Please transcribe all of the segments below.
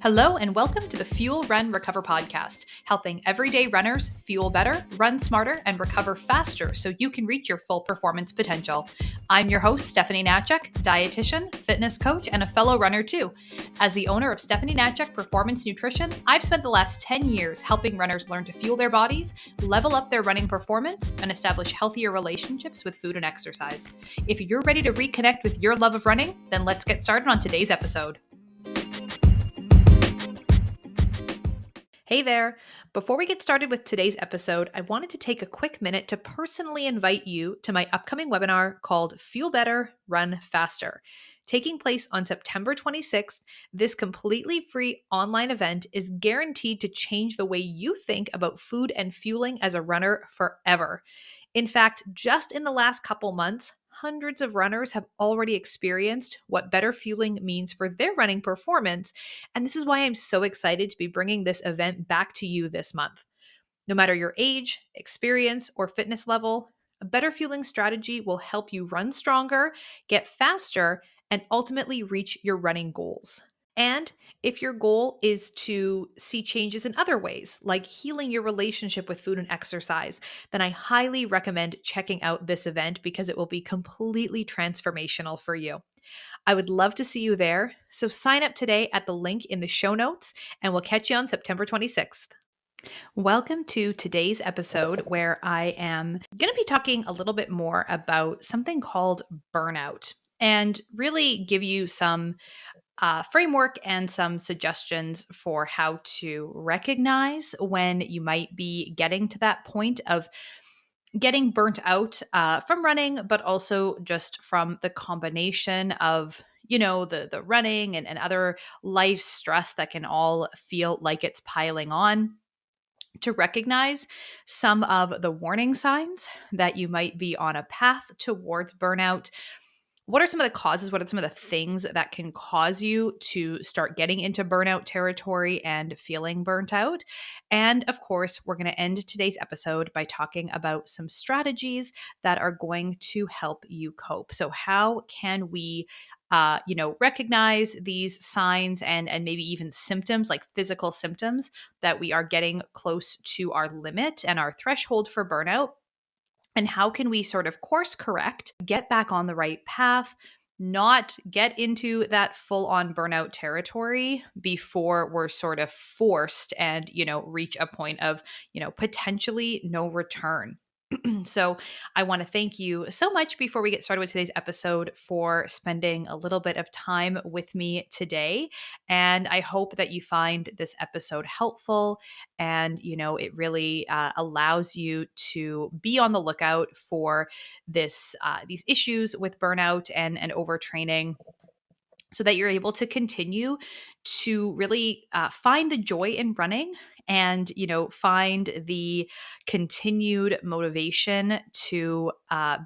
Hello and welcome to the Fuel, Run, Recover podcast, helping everyday runners fuel better, run smarter, and recover faster so you can reach your full performance potential. I'm your host, Stephanie Natchek, dietitian, fitness coach, and a fellow runner too. As the owner of Stephanie Natchek Performance Nutrition, I've spent the last 10 years helping runners learn to fuel their bodies, level up their running performance, and establish healthier relationships with food and exercise. If you're ready to reconnect with your love of running, then let's get started on today's episode. Hey there! Before we get started with today's episode, I wanted to take a quick minute to personally invite you to my upcoming webinar called Fuel Better, Run Faster. Taking place on September 26th, this completely free online event is guaranteed to change the way you think about food and fueling as a runner forever. In fact, just in the last couple months, hundreds of runners have already experienced what better fueling means for their running performance, and this is why I'm so excited to be bringing this event back to you this month. No matter your age, experience, or fitness level, a better fueling strategy will help you run stronger, get faster, and ultimately reach your running goals. And if your goal is to see changes in other ways, like healing your relationship with food and exercise, then I highly recommend checking out this event because it will be completely transformational for you. I would love to see you there, so sign up today at the link in the show notes, and we'll catch you on September 26th. Welcome to today's episode where I am going to be talking a little bit more about something called burnout and really give you some framework and some suggestions for how to recognize when you might be getting to that point of getting burnt out from running, but also just from the combination of the running and other life stress that can all feel like it's piling on, to recognize some of the warning signs that you might be on a path towards burnout. What are some of the causes? What are some of the things that can cause you to start getting into burnout territory and feeling burnt out? And of course, we're going to end today's episode by talking about some strategies that are going to help you cope. So how can we recognize these signs and maybe even symptoms, like physical symptoms, that we are getting close to our limit and our threshold for burnout? And how can we sort of course correct, get back on the right path, not get into that full on burnout territory before we're sort of forced and, reach a point of, potentially no return. So I want to thank you so much before we get started with today's episode for spending a little bit of time with me today. And I hope that you find this episode helpful and, it really allows you to be on the lookout for these issues with burnout and overtraining, so that you're able to continue to really find the joy in running and, find the continued motivation to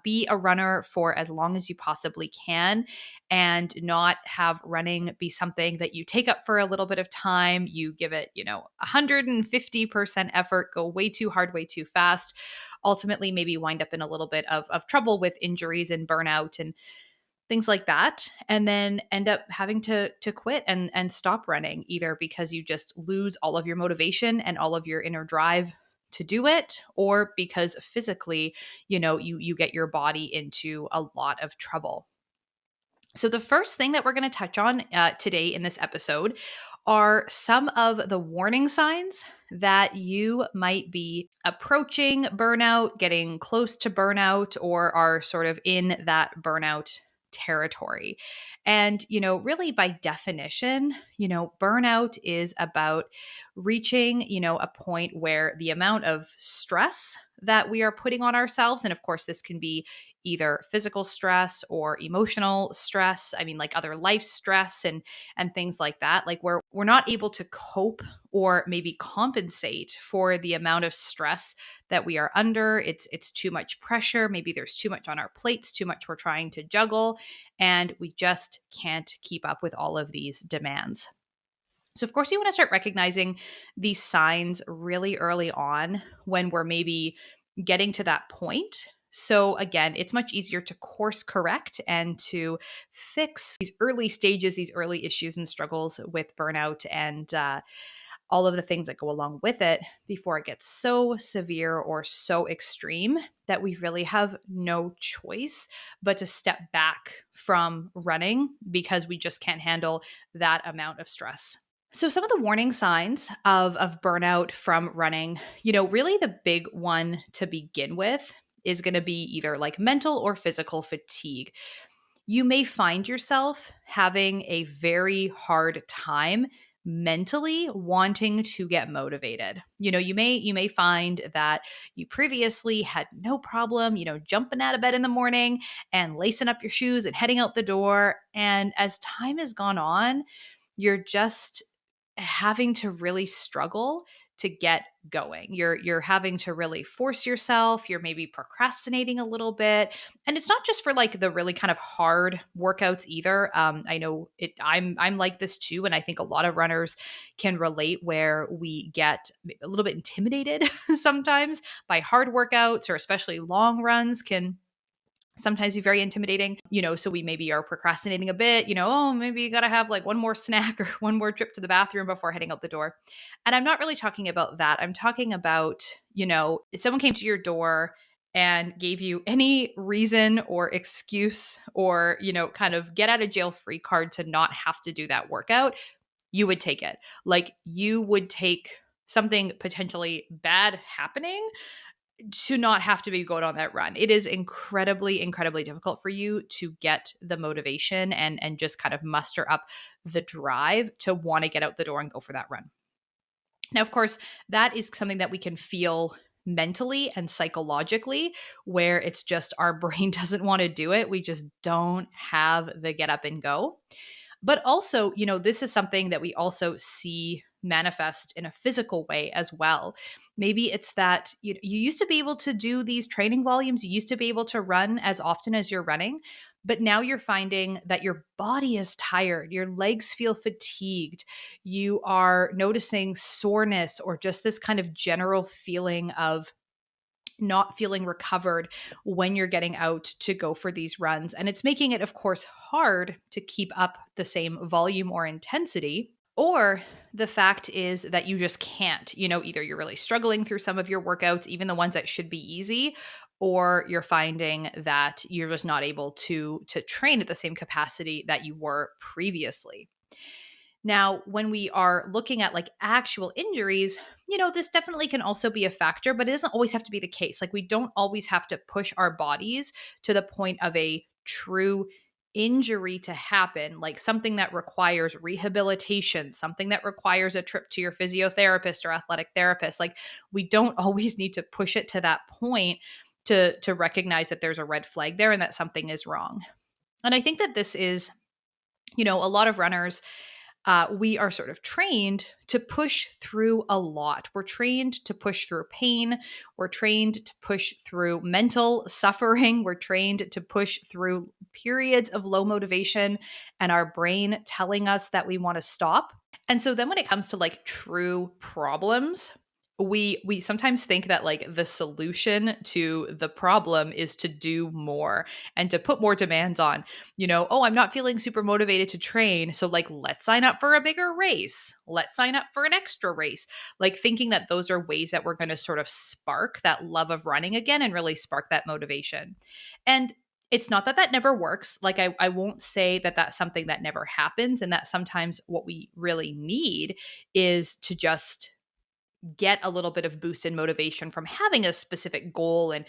be a runner for as long as you possibly can, and not have running be something that you take up for a little bit of time. You give it, 150% effort, go way too hard, way too fast, ultimately maybe wind up in a little bit of trouble with injuries and burnout and things like that, and then end up having to quit and stop running, either because you just lose all of your motivation and all of your inner drive to do it, or because physically, you get your body into a lot of trouble. So the first thing that we're going to touch on today in this episode are some of the warning signs that you might be approaching burnout, getting close to burnout, or are sort of in that burnout territory. And, really by definition, burnout is about reaching, a point where the amount of stress that we are putting on ourselves, and of course, this can be either physical stress or emotional stress. I mean, like other life stress and things like that, like where we're not able to cope or maybe compensate for the amount of stress that we are under. It's too much pressure. Maybe there's too much on our plates, too much we're trying to juggle, and we just can't keep up with all of these demands. So of course, you want to start recognizing these signs really early on when we're maybe getting to that point So again, it's much easier to course correct and to fix these early stages, these early issues and struggles with burnout and all of the things that go along with it before it gets so severe or so extreme that we really have no choice but to step back from running because we just can't handle that amount of stress. So, some of the warning signs of burnout from running, really the big one to begin with is going to be either like mental or physical fatigue. You may find yourself having a very hard time mentally wanting to get motivated. You may find that you previously had no problem, jumping out of bed in the morning and lacing up your shoes and heading out the door, and as time has gone on, you're just having to really struggle to get going. You're having to really force yourself. You're maybe procrastinating a little bit. And it's not just for like the really kind of hard workouts either. I know it I'm like this too. And I think a lot of runners can relate where we get a little bit intimidated sometimes by hard workouts, or especially long runs can sometimes be very intimidating, so we maybe are procrastinating a bit, oh, maybe you got to have like one more snack or one more trip to the bathroom before heading out the door. And I'm not really talking about that. I'm talking about, if someone came to your door and gave you any reason or excuse or, kind of get out of jail free card to not have to do that workout, you would take it. Like you would take something potentially bad happening to not have to be going on that run. It is incredibly, incredibly difficult for you to get the motivation and just kind of muster up the drive to want to get out the door and go for that run. Now, of course, that is something that we can feel mentally and psychologically, where it's just our brain doesn't want to do it. We just don't have the get up and go. But also, this is something that we also see manifest in a physical way as well. Maybe it's that you used to be able to do these training volumes, you used to be able to run as often as you're running, but now you're finding that your body is tired, your legs feel fatigued, you are noticing soreness or just this kind of general feeling of not feeling recovered when you're getting out to go for these runs. And it's making it, of course, hard to keep up the same volume or intensity. Or the fact is that you just can't, either you're really struggling through some of your workouts, even the ones that should be easy, or you're finding that you're just not able to train at the same capacity that you were previously. Now, when we are looking at like actual injuries, this definitely can also be a factor, but it doesn't always have to be the case. Like we don't always have to push our bodies to the point of a true injury to happen, like something that requires rehabilitation, something that requires a trip to your physiotherapist or athletic therapist. Like we don't always need to push it to that point to recognize that there's a red flag there and that something is wrong. And I think that this is, a lot of runners, we are sort of trained to push through a lot. We're trained to push through pain. We're trained to push through mental suffering. We're trained to push through periods of low motivation and our brain telling us that we want to stop. And so then when it comes to like true problems, we sometimes think that like the solution to the problem is to do more and to put more demands on, oh, I'm not feeling super motivated to train, so like let's sign up for a bigger race, let's sign up for an extra race, like thinking that those are ways that we're going to sort of spark that love of running again and really spark that motivation. And it's not that that never works. Like I won't say that that's something that never happens, and that sometimes what we really need is to just get a little bit of boost in motivation from having a specific goal and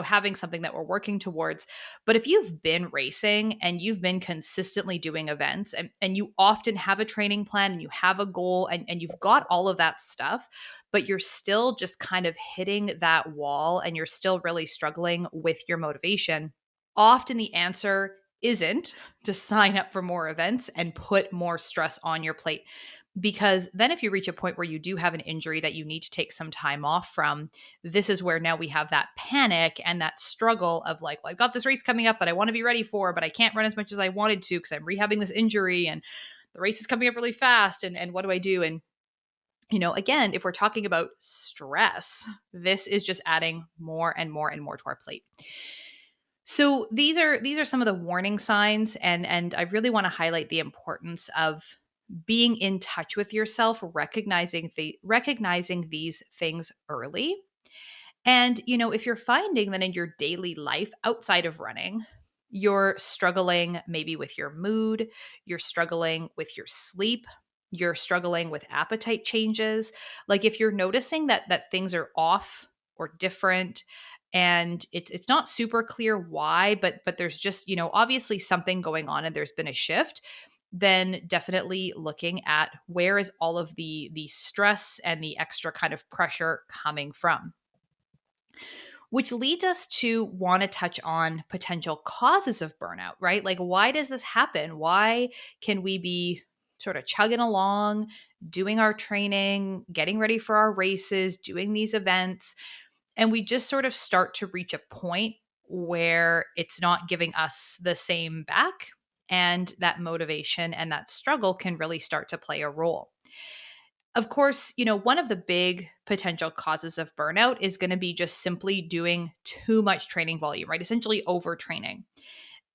having something that we're working towards. But if you've been racing and you've been consistently doing events and you often have a training plan and you have a goal and you've got all of that stuff, but you're still just kind of hitting that wall and you're still really struggling with your motivation, often the answer isn't to sign up for more events and put more stress on your plate. Because then if you reach a point where you do have an injury that you need to take some time off from, this is where now we have that panic and that struggle of like, well, I've got this race coming up that I want to be ready for, but I can't run as much as I wanted to because I'm rehabbing this injury and the race is coming up really fast. And what do I do? And Again, if we're talking about stress, this is just adding more and more and more to our plate. So these are some of the warning signs, and I really want to highlight the importance of being in touch with yourself, recognizing these things early. And if you're finding that in your daily life outside of running, you're struggling maybe with your mood, you're struggling with your sleep, you're struggling with appetite changes, like if you're noticing that things are off or different, and it's not super clear why, but there's just, obviously something going on and there's been a shift, then definitely looking at where is all of the stress and the extra kind of pressure coming from. Which leads us to want to touch on potential causes of burnout, right? Like, why does this happen? Why can we be sort of chugging along, doing our training, getting ready for our races, doing these events, and we just sort of start to reach a point where it's not giving us the same back? And that motivation and that struggle can really start to play a role. Of course, one of the big potential causes of burnout is going to be just simply doing too much training volume, right? Essentially overtraining.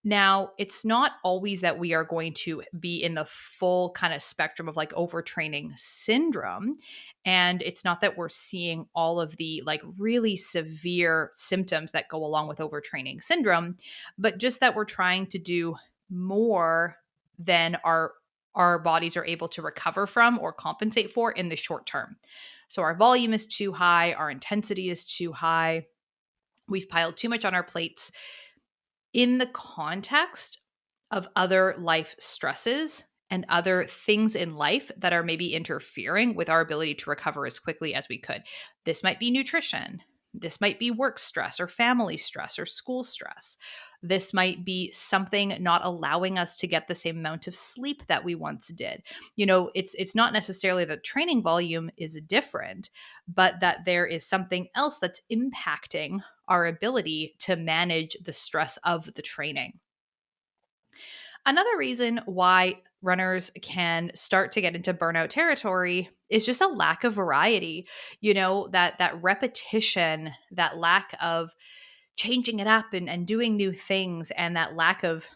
Now, it's not always that we are going to be in the full kind of spectrum of like overtraining syndrome. And it's not that we're seeing all of the like really severe symptoms that go along with overtraining syndrome, but just that we're trying to do more than our bodies are able to recover from or compensate for in the short term. So our volume is too high, our intensity is too high. We've piled too much on our plates in the context of other life stresses and other things in life that are maybe interfering with our ability to recover as quickly as we could. This might be nutrition. This might be work stress or family stress or school stress. This might be something not allowing us to get the same amount of sleep that we once did. It's not necessarily that training volume is different, but that there is something else that's impacting our ability to manage the stress of the training. Another reason why runners can start to get into burnout territory is just a lack of variety. That repetition, that lack of changing it up and doing new things, and that lack of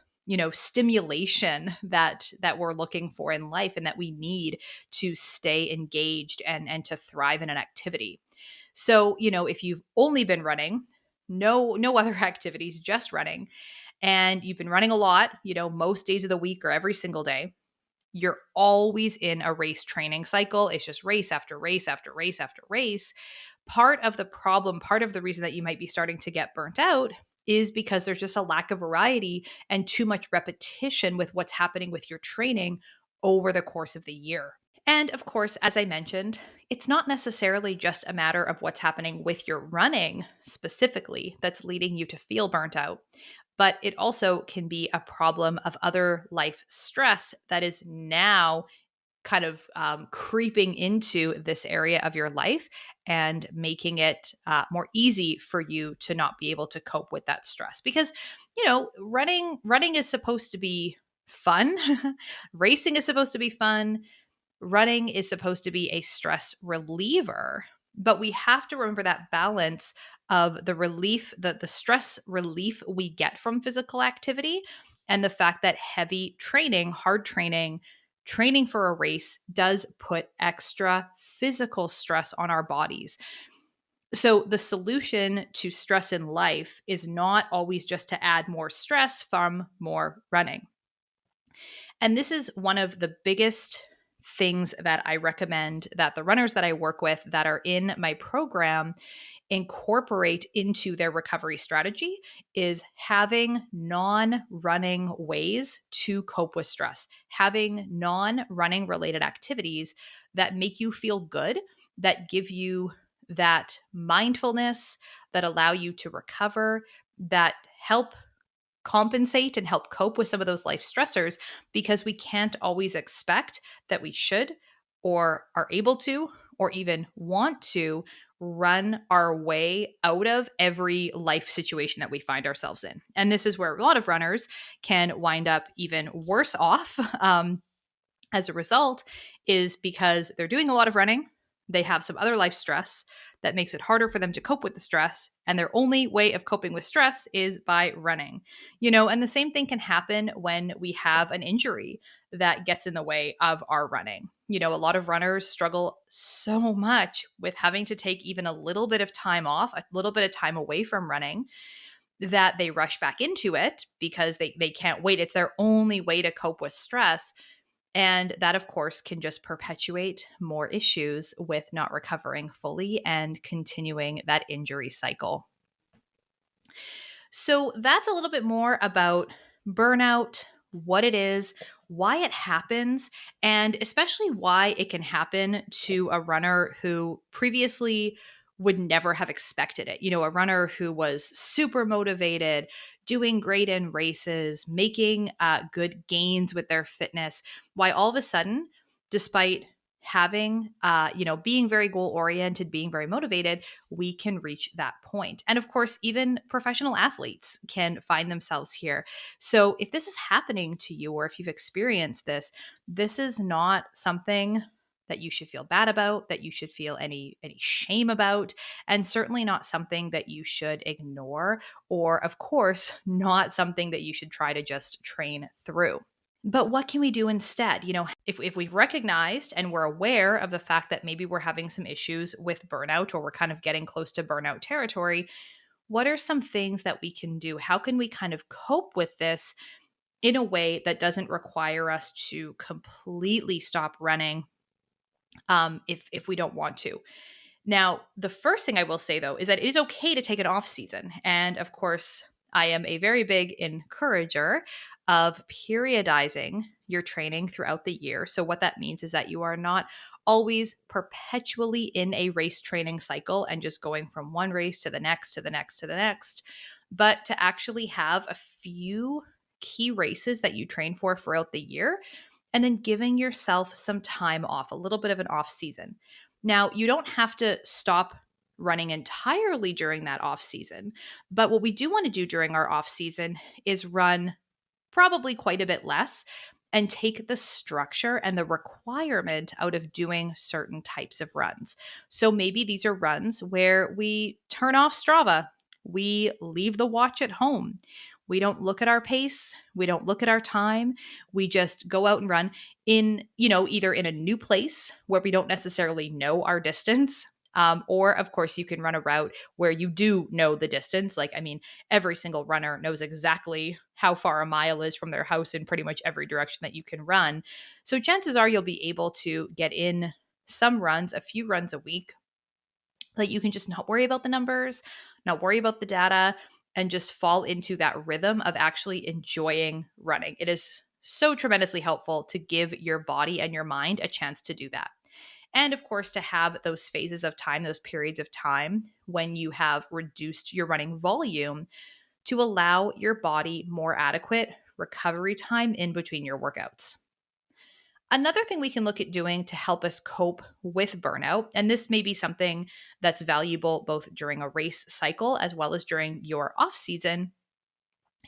stimulation that we're looking for in life and that we need to stay engaged and to thrive in an activity. So if you've only been running, no other activities, just running, and you've been running a lot, most days of the week or every single day, you're always in a race training cycle. It's just race after race after race after race. Part of the problem, part of the reason that you might be starting to get burnt out is because there's just a lack of variety and too much repetition with what's happening with your training over the course of the year. And of course, as I mentioned, it's not necessarily just a matter of what's happening with your running specifically that's leading you to feel burnt out, but it also can be a problem of other life stress that is now kind of creeping into this area of your life and making it more easy for you to not be able to cope with that stress. Because running is supposed to be fun. Racing is supposed to be fun. Running is supposed to be a stress reliever, but we have to remember that balance of the relief, the stress relief we get from physical activity, and the fact that heavy training, hard training for a race does put extra physical stress on our bodies. So the solution to stress in life is not always just to add more stress from more running. And this is one of the biggest things that I recommend that the runners that I work with that are in my program incorporate into their recovery strategy is having non-running ways to cope with stress, having non-running related activities that make you feel good, that give you that mindfulness, that allow you to recover, that help compensate and help cope with some of those life stressors, because we can't always expect that we should or are able to or even want to run our way out of every life situation that we find ourselves in. And this is where a lot of runners can wind up even worse off as a result, is because they're doing a lot of running, they have some other life stress that makes it harder for them to cope with the stress. And their only way of coping with stress is by running. And the same thing can happen when we have an injury that gets in the way of our running. A lot of runners struggle so much with having to take even a little bit of time off, a little bit of time away from running, that they rush back into it because they can't wait. It's their only way to cope with stress. And that, of course, can just perpetuate more issues with not recovering fully and continuing that injury cycle. So that's a little bit more about burnout, what it is, why it happens, and especially why it can happen to a runner who previously would never have expected it. A runner who was super motivated, doing great in races, making good gains with their fitness, why all of a sudden, despite having, being very goal oriented, being very motivated, we can reach that point. And of course, even professional athletes can find themselves here. So if this is happening to you, or if you've experienced this, this is not something that you should feel bad about, that you should feel any shame about, and certainly not something that you should ignore, or of course, not something that you should try to just train through. But what can we do instead? If we've recognized and we're aware of the fact that maybe we're having some issues with burnout, or we're kind of getting close to burnout territory, what are some things that we can do? How can we kind of cope with this in a way that doesn't require us to completely stop running, if we don't want to? Now, the first thing I will say, though, is that it is okay to take an off season. And of course, I am a very big encourager of periodizing your training throughout the year. So, what that means is that you are not always perpetually in a race training cycle and just going from one race to the next, to the next, to the next, but to actually have a few key races that you train for throughout the year, and then giving yourself some time off, a little bit of an off season. Now, you don't have to stop running entirely during that off season, but what we do want to do during our off season is run probably quite a bit less and take the structure and the requirement out of doing certain types of runs. So maybe these are runs where we turn off Strava, we leave the watch at home. We don't look at our pace, we don't look at our time. We just go out and run in, either in a new place where we don't necessarily know our distance. Or, of course, you can run a route where you do know the distance. Every single runner knows exactly how far a mile is from their house in pretty much every direction that you can run. So chances are you'll be able to get in some runs, a few runs a week, that you can just not worry about the numbers, not worry about the data, and just fall into that rhythm of actually enjoying running. It is so tremendously helpful to give your body and your mind a chance to do that. And of course, to have those phases of time, those periods of time when you have reduced your running volume to allow your body more adequate recovery time in between your workouts. Another thing we can look at doing to help us cope with burnout, and this may be something that's valuable both during a race cycle as well as during your off season,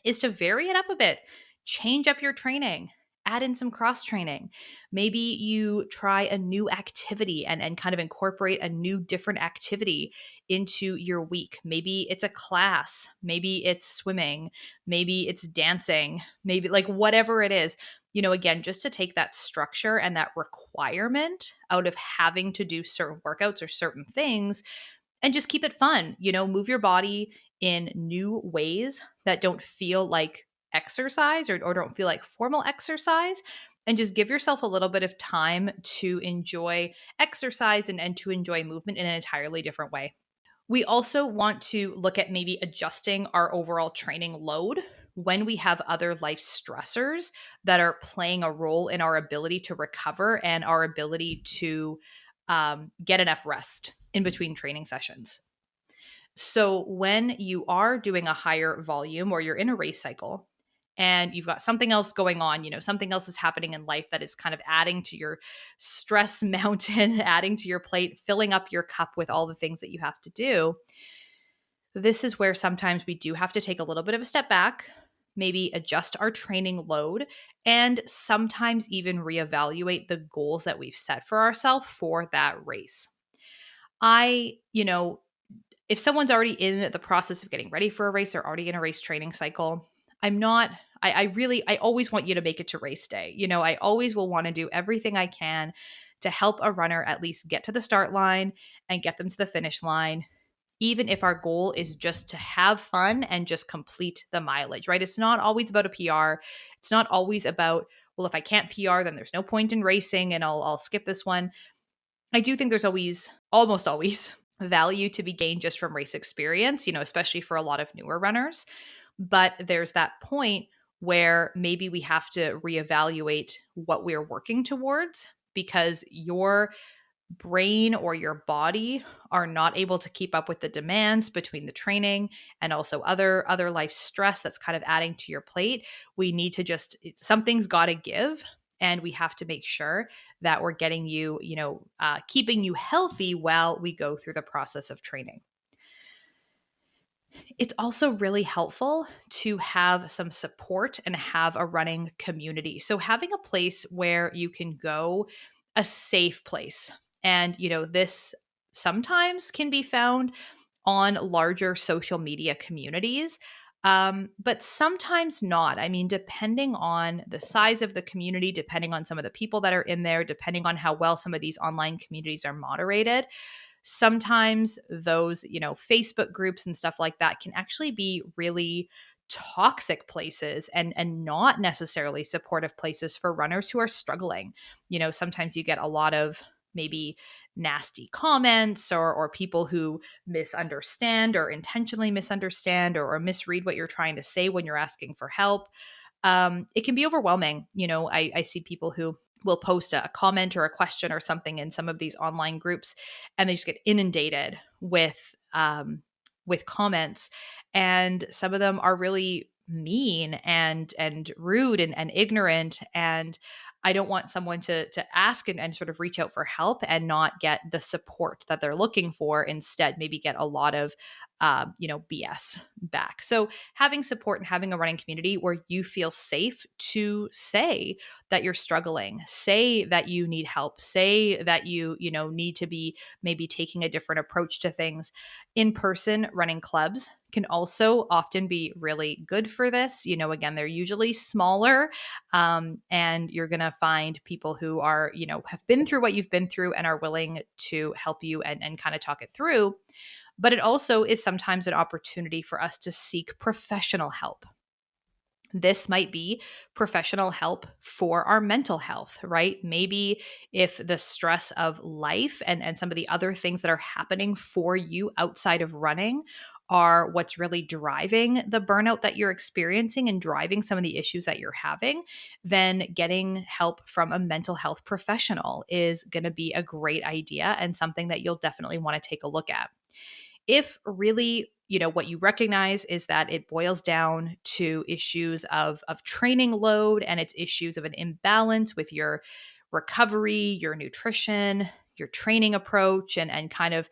is to vary it up a bit. Change up your training, add in some cross training. Maybe you try a new activity and kind of incorporate a new different activity into your week. Maybe it's a class, maybe it's swimming, maybe it's dancing, maybe like whatever it is. Again, just to take that structure and that requirement out of having to do certain workouts or certain things and just keep it fun. Move your body in new ways that don't feel like exercise, or don't feel like formal exercise, and just give yourself a little bit of time to enjoy exercise and to enjoy movement in an entirely different way. We also want to look at maybe adjusting our overall training load when we have other life stressors that are playing a role in our ability to recover and our ability to get enough rest in between training sessions. So when you are doing a higher volume, or you're in a race cycle and you've got something else going on, something else is happening in life that is kind of adding to your stress mountain, adding to your plate, filling up your cup with all the things that you have to do, this is where sometimes we do have to take a little bit of a step back, maybe adjust our training load, and sometimes even reevaluate the goals that we've set for ourselves for that race. I, if someone's already in the process of getting ready for a race, they're already in a race training cycle. I'm not, I always want you to make it to race day. I always will want to do everything I can to help a runner at least get to the start line and get them to the finish line, even if our goal is just to have fun and just complete the mileage, right? It's not always about a PR. It's not always about, well, if I can't PR, then there's no point in racing and I'll skip this one. I do think there's almost always, value to be gained just from race experience, especially for a lot of newer runners. But there's that point where maybe we have to reevaluate what we're working towards because your brain or your body are not able to keep up with the demands between the training and also other life stress that's kind of adding to your plate. We need to something's got to give, and we have to make sure that we're getting you, keeping you healthy while we go through the process of training. It's also really helpful to have some support and have a running community. So having a place where you can go, a safe place. And, this sometimes can be found on larger social media communities, but sometimes not. I mean, depending on the size of the community, depending on some of the people that are in there, depending on how well some of these online communities are moderated, sometimes those, Facebook groups and stuff like that can actually be really toxic places and not necessarily supportive places for runners who are struggling. Sometimes you get a lot of maybe nasty comments or people who misunderstand or intentionally misunderstand or misread what you're trying to say when you're asking for help. It can be overwhelming. I see people who will post a comment or a question or something in some of these online groups, and they just get inundated with comments, and some of them are really mean and rude and ignorant. And I don't want someone to ask and sort of reach out for help and not get the support that they're looking for. Instead, maybe get a lot of BS back. So having support and having a running community where you feel safe to say that you're struggling, say that you need help, say that you need to be maybe taking a different approach to things. In-person running clubs can also often be really good for this. Again, they're usually smaller, and you're going to find people who are, have been through what you've been through and are willing to help you and kind of talk it through. But it also is sometimes an opportunity for us to seek professional help. This might be professional help for our mental health, right? Maybe if the stress of life and some of the other things that are happening for you outside of running are what's really driving the burnout that you're experiencing and driving some of the issues that you're having, then getting help from a mental health professional is going to be a great idea and something that you'll definitely want to take a look at. If really, what you recognize is that it boils down to issues of training load, and it's issues of an imbalance with your recovery, your nutrition, your training approach, and kind of,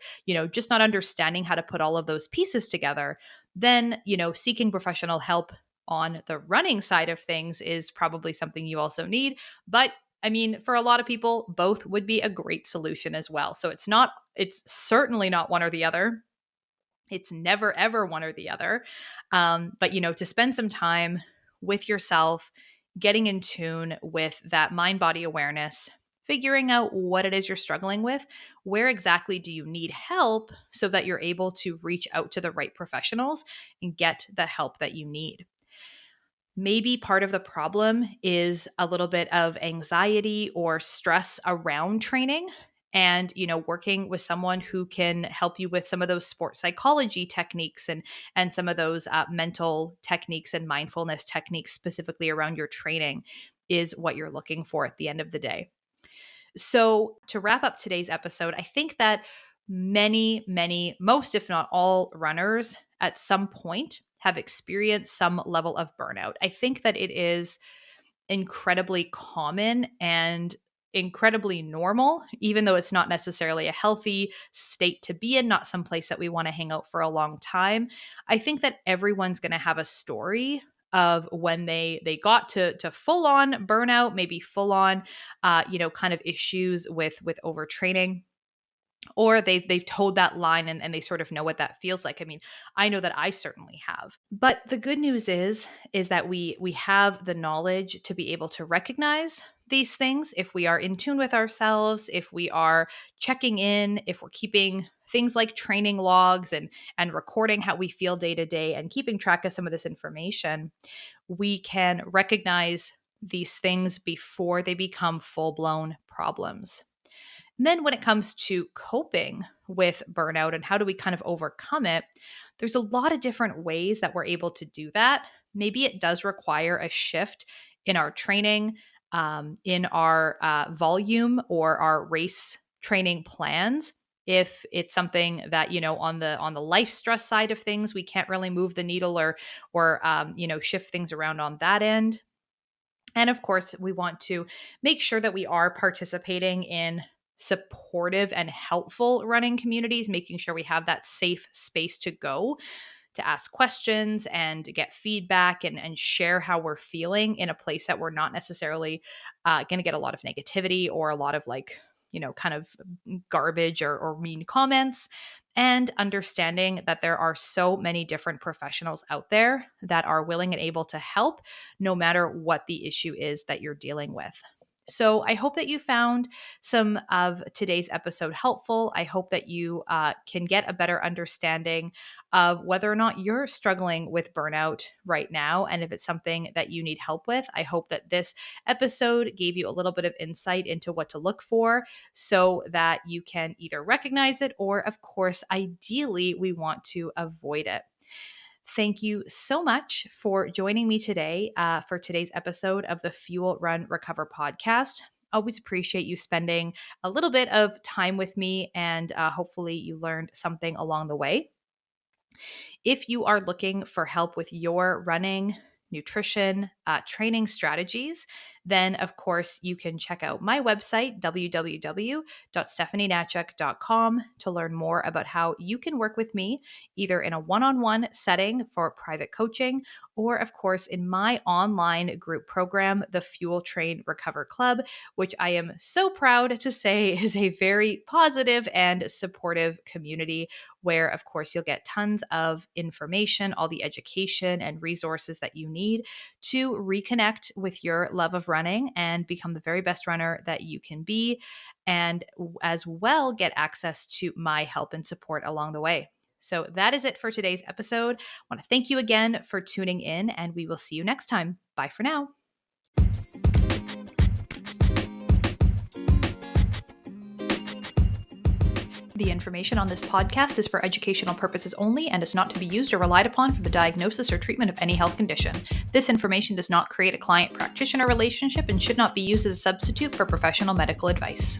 just not understanding how to put all of those pieces together, then, seeking professional help on the running side of things is probably something you also need. But I mean, for a lot of people, both would be a great solution as well. So it's certainly not one or the other. It's never, ever one or the other. But, to spend some time with yourself, getting in tune with that mind body awareness, figuring out what it is you're struggling with, where exactly do you need help so that you're able to reach out to the right professionals and get the help that you need. Maybe part of the problem is a little bit of anxiety or stress around training, and working with someone who can help you with some of those sports psychology techniques and some of those mental techniques and mindfulness techniques specifically around your training is what you're looking for at the end of the day. So to wrap up today's episode, I think that most if not all runners at some point have experienced some level of burnout. I think that it is incredibly common and incredibly normal, even though it's not necessarily a healthy state to be in, not some place that we want to hang out for a long time. I think that everyone's going to have a story of when they got to full on burnout, maybe full on kind of issues with overtraining. or they've towed that line and they sort of know what that feels like. I mean, I know that I certainly have. But the good news is that we have the knowledge to be able to recognize these things if we are in tune with ourselves, if we are checking in, if we're keeping things like training logs and recording how we feel day to day and keeping track of some of this information. We can recognize these things before they become full-blown problems. And then when it comes to coping with burnout and how do we kind of overcome it, there's a lot of different ways that we're able to do that. Maybe it does require a shift in our training, in our volume or our race training plans. If it's something that, on the life stress side of things, we can't really move the needle or shift things around on that end. And of course, we want to make sure that we are participating in supportive and helpful running communities, making sure we have that safe space to go to ask questions and get feedback and share how we're feeling in a place that we're not necessarily going to get a lot of negativity or a lot of kind of garbage or mean comments. And understanding that there are so many different professionals out there that are willing and able to help no matter what the issue is that you're dealing with. So I hope that you found some of today's episode helpful. I hope that you can get a better understanding of whether or not you're struggling with burnout right now. And if it's something that you need help with, I hope that this episode gave you a little bit of insight into what to look for so that you can either recognize it or, of course, ideally, we want to avoid it. Thank you so much for joining me today for today's episode of the Fuel, Run, Recover podcast. Always appreciate you spending a little bit of time with me, and hopefully you learned something along the way. If you are looking for help with your running, nutrition, training strategies, then of course you can check out my website, www.stephanienachek.com, to learn more about how you can work with me either in a one-on-one setting for private coaching or of course in my online group program, the Fuel Train Recover Club, which I am so proud to say is a very positive and supportive community where, of course, you'll get tons of information, all the education and resources that you need to reconnect with your love of running and become the very best runner that you can be, and as well get access to my help and support along the way. So that is it for today's episode. I want to thank you again for tuning in, and we will see you next time. Bye for now. The information on this podcast is for educational purposes only and is not to be used or relied upon for the diagnosis or treatment of any health condition. This information does not create a client-practitioner relationship and should not be used as a substitute for professional medical advice.